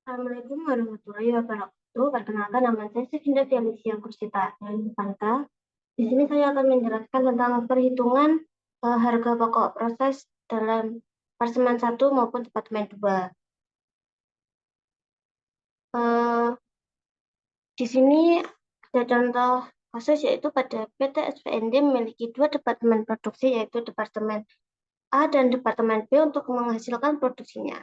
Assalamualaikum warahmatullahi wabarakatuh. Perkenalkan, nama saya Sevinda Felicia Kursita Fanta. Di sini saya akan menjelaskan tentang perhitungan harga pokok proses dalam Departemen 1 maupun Departemen 2. Di sini ada contoh kasus, yaitu pada PT SVND memiliki dua departemen produksi, yaitu Departemen A dan Departemen B untuk menghasilkan produksinya.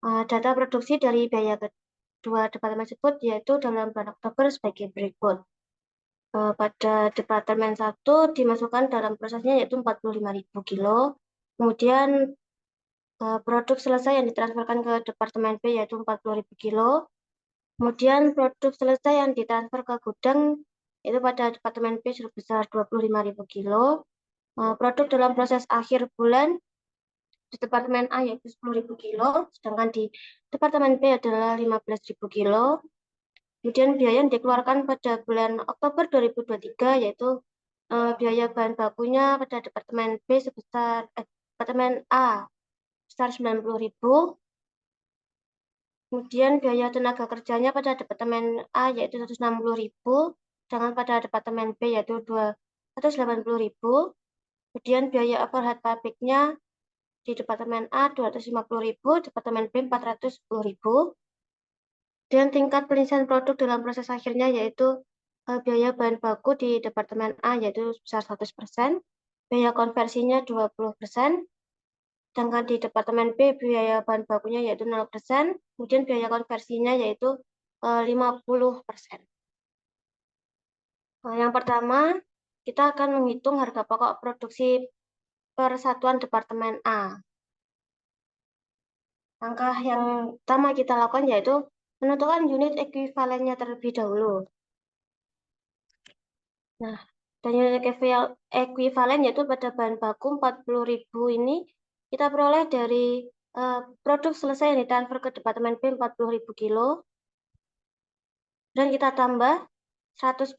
Data produksi dari biaya kedua departemen tersebut yaitu dalam bulan Oktober sebagai berikut. Pada Departemen 1 dimasukkan dalam prosesnya yaitu 45.000 kilo. Kemudian produk selesai yang ditransferkan ke Departemen B yaitu 40.000 kilo. Kemudian produk selesai yang ditransfer ke gudang itu pada Departemen B sebesar 25.000 kilo. Produk dalam proses akhir bulan di Departemen A yaitu 10.000 kilo, sedangkan di Departemen B adalah 15.000 kilo. Kemudian biaya yang dikeluarkan pada bulan Oktober 2023 yaitu biaya bahan bakunya pada Departemen B sebesar Departemen A sebesar 90.000. Kemudian biaya tenaga kerjanya pada Departemen A yaitu 160.000, sedangkan pada Departemen B yaitu 280.000. Kemudian biaya overhead pabriknya di Departemen A 250.000, Departemen B 410.000. Dan tingkat penyelesaian produk dalam proses akhirnya yaitu biaya bahan baku di Departemen A yaitu sebesar 100%, biaya konversinya 20%, sedangkan di Departemen B biaya bahan bakunya yaitu 0%, kemudian biaya konversinya yaitu 50%. Yang pertama, kita akan menghitung harga pokok produksi persatuan Departemen A. Langkah yang pertama kita lakukan yaitu menentukan unit ekuivalennya terlebih dahulu. Nah, dan unit ekuivalen yaitu pada bahan baku 40.000 ini kita peroleh dari produk selesai yang ditransfer ke Departemen B 40.000 kilo. Dan kita tambah 100%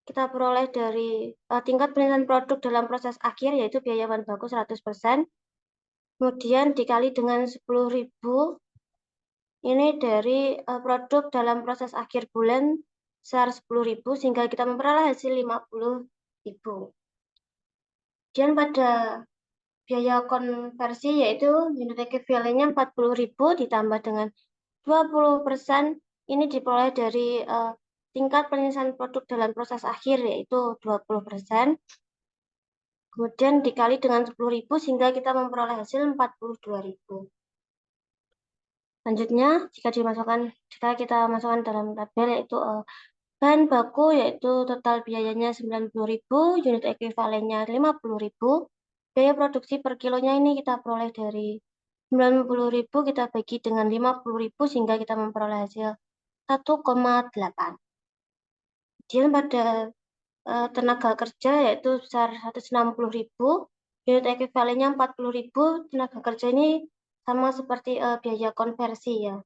kita peroleh dari tingkat penyelesaian produk dalam proses akhir yaitu biaya bahan baku 100%. Kemudian dikali dengan 10.000 ini dari produk dalam proses akhir bulan sebesar 10.000 sehingga kita memperoleh hasil 50.000. Kemudian pada biaya konversi yaitu unit ekuivalennya 40.000 ditambah dengan 20% ini diperoleh dari tingkat penyelesaian produk dalam proses akhir yaitu 20%. Kemudian dikali dengan 10.000 sehingga kita memperoleh hasil 42.000. Selanjutnya, jika kita masukkan dalam tabel yaitu bahan baku yaitu total biayanya 90.000, unit ekuivalennya 50.000, biaya produksi per kilonya ini kita peroleh dari 90.000 kita bagi dengan 50.000 sehingga kita memperoleh hasil 1,8. Kemudian pada tenaga kerja yaitu sebesar 160.000, unit ekuivalennya 40.000, tenaga kerja ini sama seperti biaya konversi ya.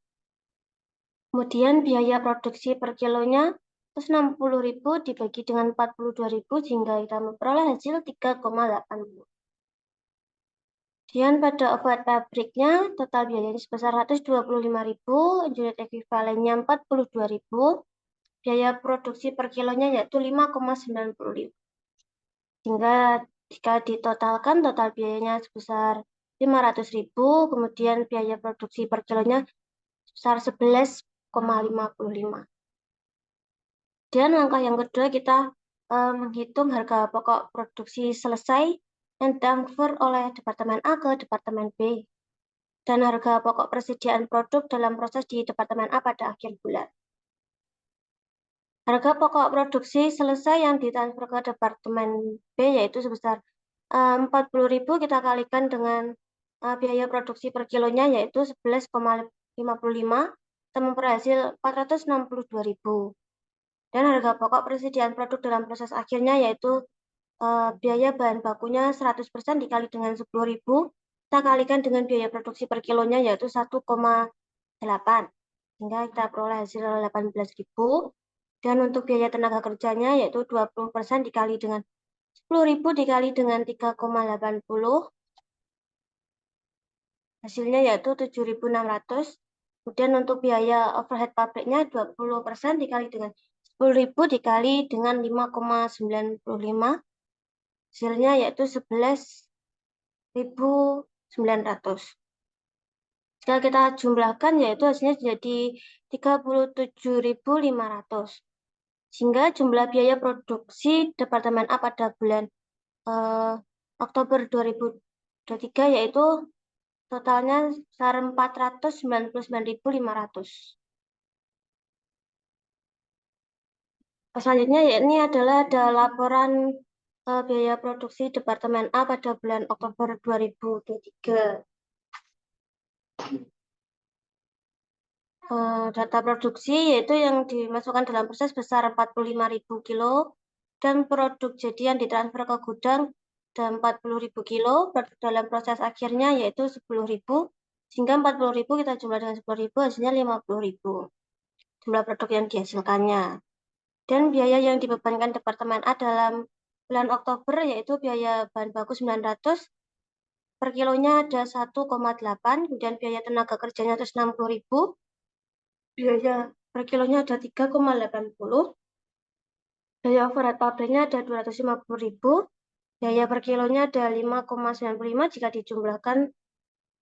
Kemudian biaya produksi per kilonya 160.000 dibagi dengan 42.000 sehingga kita memperoleh hasil 3,80. Kemudian pada overhead pabriknya total biayanya sebesar 125.000, unit ekuivalennya 42.000, biaya produksi per kilonya yaitu 5,95. Sehingga jika ditotalkan total biayanya sebesar 500.000, kemudian biaya produksi per kilonya sebesar 11,55. Dan langkah yang kedua kita menghitung harga pokok produksi selesai yang ditransfer oleh Departemen A ke Departemen B dan harga pokok persediaan produk dalam proses di Departemen A pada akhir bulan. Harga pokok produksi selesai yang ditransfer ke Departemen B yaitu sebesar 40.000 kita kalikan dengan biaya produksi per kilonya yaitu 11,55, kita memperoleh hasil 462.000. Dan harga pokok persediaan produk dalam proses akhirnya yaitu biaya bahan bakunya 100% dikali dengan 10.000, kita kalikan dengan biaya produksi per kilonya yaitu 1,8. Sehingga kita peroleh hasil 18.000. Dan untuk biaya tenaga kerjanya yaitu 20% dikali dengan 10.000 dikali dengan 3,80. Hasilnya yaitu 7.600. Kemudian untuk biaya overhead pabriknya 20% dikali dengan 10.000 dikali dengan 5,95, hasilnya yaitu 11.900. Jika kita jumlahkan yaitu hasilnya jadi 37.500. Sehingga jumlah biaya produksi Departemen A pada bulan Oktober 2023 yaitu totalnya sebesar 499.500. Selanjutnya ya ini adalah laporan biaya produksi Departemen A pada bulan Oktober 2023. Data produksi yaitu yang dimasukkan dalam proses besar 45.000 kilo dan produk jadi yang ditransfer ke gudang dan 40.000 kilo, dalam proses akhirnya yaitu 10.000, sehingga 40.000 kita jumlah dengan 10.000 hasilnya 50.000 jumlah produk yang dihasilkannya. Dan biaya yang dibebankan Departemen A dalam bulan Oktober yaitu biaya bahan baku 900, per kilonya ada 1,8, kemudian biaya tenaga kerjanya 160.000, biaya per kilonya ada 3,80, biaya overhead pabriknya ada 250.000, biaya per kilonya ada 5,95, jika dijumlahkan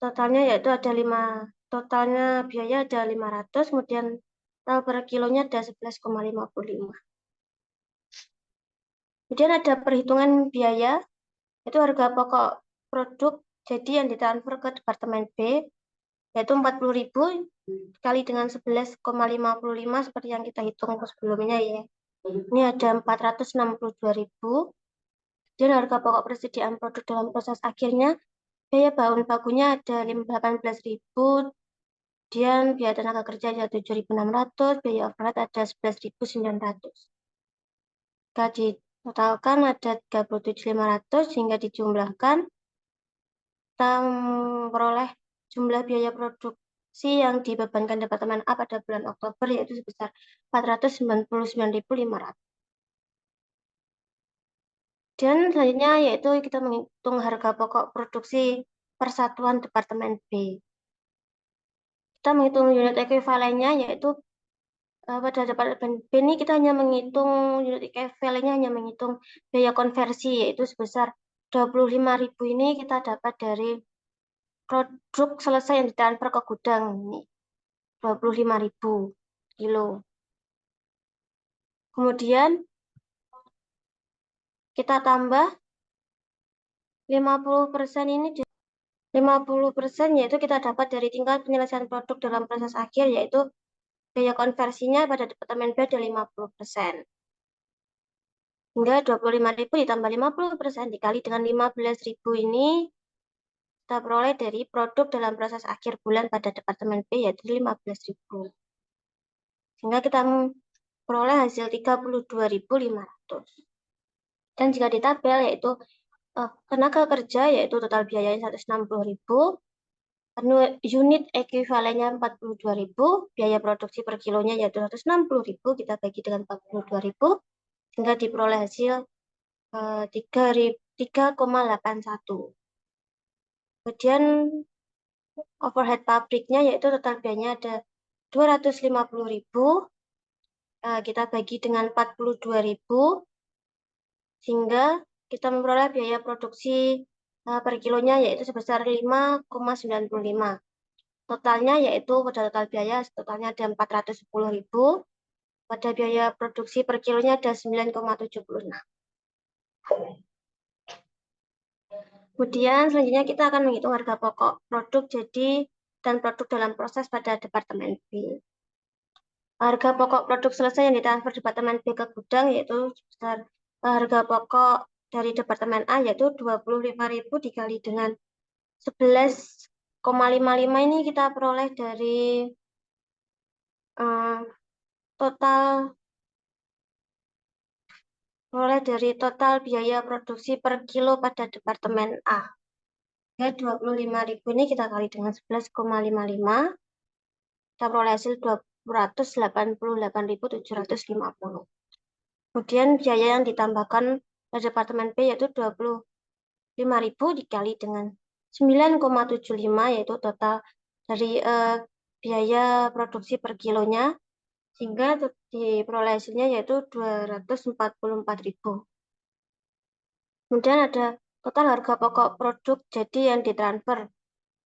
totalnya yaitu ada 5, totalnya biaya ada 500, kemudian total per kilonya ada 11,55. Kemudian ada perhitungan biaya, itu harga pokok produk jadi yang ditransfer ke Departemen B, yaitu 40.000 kali dengan 11,55 seperti yang kita hitung sebelumnya ya. Ini ada 462.000. Dan harga pokok persediaan produk dalam proses akhirnya, biaya bahan bakunya ada 18.000, kemudian biaya tenaga kerja ada 7.600, biaya overhead ada 11.900. Jika ditotalkan ada 37.500, sehingga dijumlahkan kita memperoleh jumlah biaya produksi yang dibebankan Departemen A pada bulan Oktober yaitu sebesar 499.500. Dan selanjutnya yaitu kita menghitung harga pokok produksi persatuan Departemen B. Kita menghitung unit ekuivalennya yaitu pada Departemen B ini kita hanya menghitung unit ekuivalennya, hanya menghitung biaya konversi yaitu sebesar 25.000 ini kita dapat dari produk selesai yang ditransfer ke gudang ini 25.000 kilo. Kemudian kita tambah 50% ini, 50% yaitu kita dapat dari tingkat penyelesaian produk dalam proses akhir yaitu biaya konversinya pada Departemen B ada 50%. Hingga 25.000 ditambah 50% dikali dengan 15.000 ini kita peroleh dari produk dalam proses akhir bulan pada Departemen B yaitu 15.000. Sehingga kita peroleh hasil 32.500. Dan jika di tabel yaitu tenaga kerja yaitu total biayanya 160.000, unit ekuivalennya 42.000, biaya produksi per kilonya yaitu 160.000, kita bagi dengan 42.000, sehingga diperoleh hasil 3,81. Kemudian overhead pabriknya yaitu total biayanya ada 250.000, kita bagi dengan 42.000, sehingga kita memperoleh biaya produksi per kilonya yaitu sebesar 5,95. Totalnya yaitu pada total biaya totalnya ada 410.000, pada biaya produksi per kilonya ada 9,76. Kemudian selanjutnya kita akan menghitung harga pokok produk jadi dan produk dalam proses pada Departemen B. Harga pokok produk selesai yang ditransfer Departemen B ke gudang yaitu sebesar harga pokok dari Departemen A yaitu 25.000 dikali dengan 11,55 ini kita peroleh dari total biaya produksi per kilo pada Departemen A. Ya, 25.000 ini kita kali dengan 11,55, kita peroleh hasil 288.750. Kemudian biaya yang ditambahkan pada Departemen B yaitu 25.000 dikali dengan 9,75 yaitu total dari biaya produksi per kilonya, sehingga diperoleh hasilnya yaitu 244.000. Kemudian ada total harga pokok produk jadi yang ditransfer,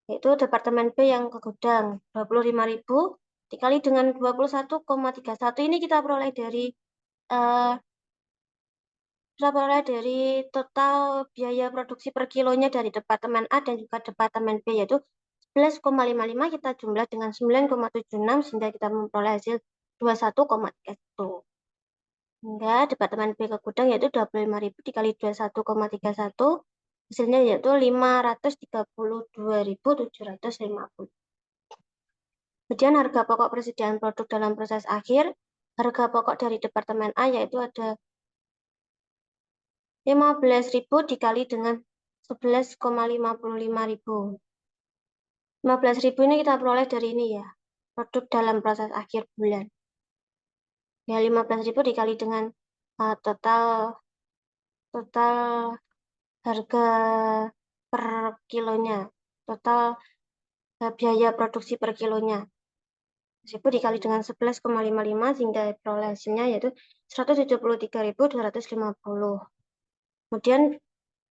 yaitu Departemen B yang ke gudang 25.000 dikali dengan 21,31. Ini kita peroleh dari total biaya produksi per kilonya dari Departemen A dan juga Departemen B, yaitu 11,55 kita jumlah dengan 9,76 sehingga kita memperoleh hasil 21,31. Hingga Departemen B ke gudang yaitu 25.000 dikali 21,31, hasilnya yaitu 532.750. Kemudian harga pokok persediaan produk dalam proses akhir, harga pokok dari Departemen A yaitu ada 15.000 dikali dengan 11,55.000. 15.000 ini kita peroleh dari ini ya, produk dalam proses akhir bulan. Ya, 15.000 dikali dengan total harga per kilonya, total biaya produksi per kilonya. 1000 dikali dengan 11,55 sehingga peroleh hasilnya yaitu 173.250. Kemudian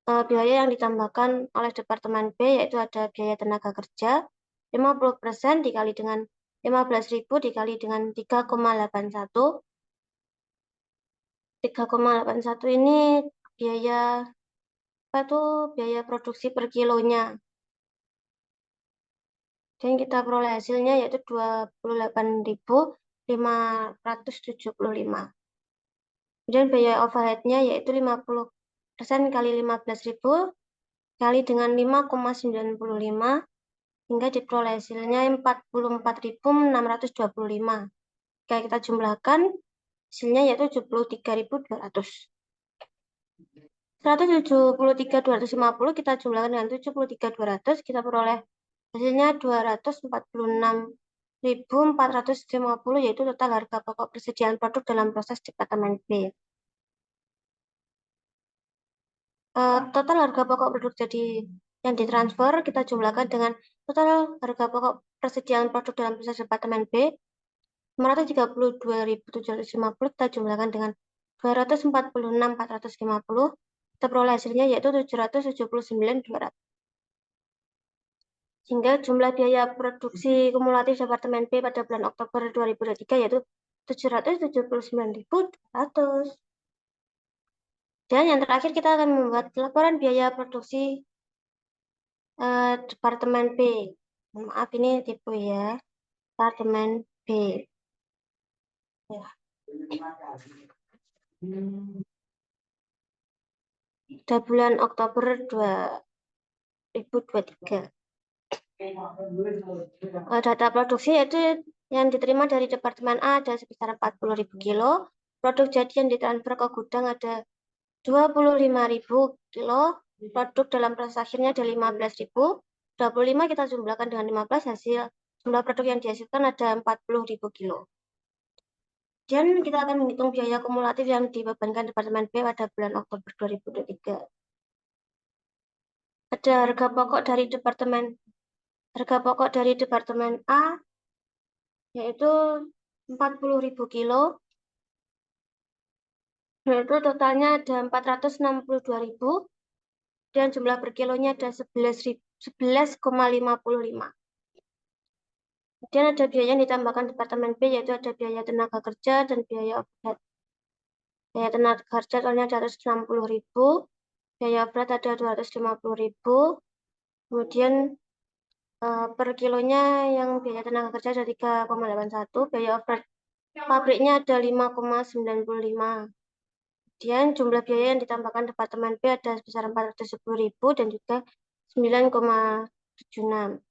biaya yang ditambahkan oleh Departemen B yaitu ada biaya tenaga kerja 50% dikali dengan 15.000 dikali dengan 3,81. 3,81 ini biaya biaya produksi per kilonya. Dan kita peroleh hasilnya yaitu 28.575. Kemudian biaya overhead-nya yaitu 50% kali 15.000 kali dengan 5,95 hingga diperoleh hasilnya 44.625. Jika kita jumlahkan hasilnya yaitu 73.200. 173.250 kita jumlahkan dengan 73.200, kita peroleh hasilnya 246.450, yaitu total harga pokok persediaan produk dalam proses Departemen B. Total harga pokok produk jadi yang ditransfer kita jumlahkan dengan total harga pokok persediaan produk dalam proses Departemen B 532.750, kita jumlahkan dengan 246.450, kita peroleh hasilnya yaitu 779.200. Sehingga jumlah biaya produksi kumulatif Departemen B pada bulan Oktober 2023 yaitu 779.200. Dan yang terakhir kita akan membuat laporan biaya produksi Departemen B. Maaf ini tipu ya, Departemen B. Ya. Pada bulan Oktober 2023. Data produksi yaitu yang diterima dari Departemen A ada sebesar 40.000 kilo. Produk jadi yang ditransfer ke gudang ada 25.000 kilo. Produk dalam proses akhirnya ada 15.000. 25 kita jumlahkan dengan 15, hasil jumlah produk yang dihasilkan ada 40.000 kilo. Dan kita akan menghitung biaya kumulatif yang dibebankan Departemen B pada bulan Oktober 2023. Ada harga pokok dari Departemen A yaitu 40.000 kilo, yaitu totalnya ada 462.000 dan jumlah per kilonya ada 11,55. Kemudian ada biaya yang ditambahkan Departemen B yaitu ada biaya tenaga kerja dan biaya overhead. Biaya tenaga kerja totalnya ada 160.000, biaya overhead ada 250.000. Kemudian per kilonya yang biaya tenaga kerja ada 3,81, biaya overhead pabriknya ada 5,95. Kemudian jumlah biaya yang ditambahkan Departemen B ada sebesar 410.000 dan juga 9,76.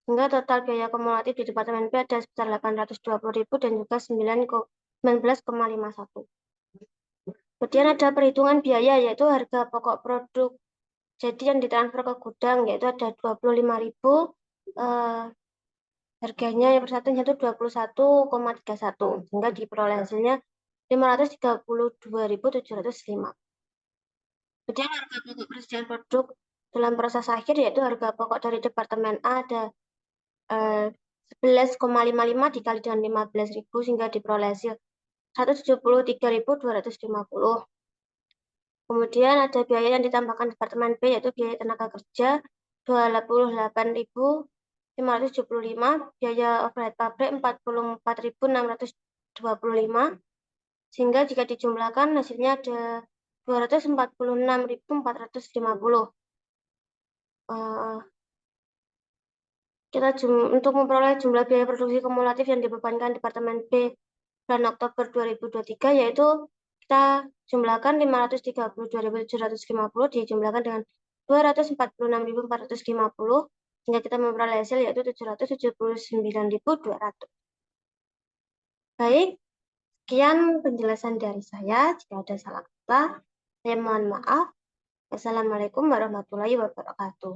Sehingga total biaya kumulatif di Departemen B ada sebesar 820.000 dan juga 19,51. Kemudian ada perhitungan biaya yaitu harga pokok produk jadi yang ditransfer ke gudang yaitu ada 25.000, harganya yang persatunya itu 21,31 sehingga diperoleh hasilnya 532.705. Kemudian harga pokok persediaan produk dalam proses akhir yaitu harga pokok dari Departemen A ada 11,55 dikali dengan 15.000 sehingga diperoleh hasil 173.250. Kemudian ada biaya yang ditambahkan Departemen B, yaitu biaya tenaga kerja 28.575, biaya overhead pabrik 44.625, sehingga jika dijumlahkan hasilnya ada 246.450. Untuk memperoleh jumlah biaya produksi kumulatif yang dibebankan Departemen B bulan Oktober 2023, yaitu kita jumlahkan 532.750 dijumlahkan dengan 246.450, sehingga kita memperoleh hasil yaitu 779.200. Baik, sekian penjelasan dari saya. Jika ada salah kata, saya mohon maaf. Wassalamualaikum warahmatullahi wabarakatuh.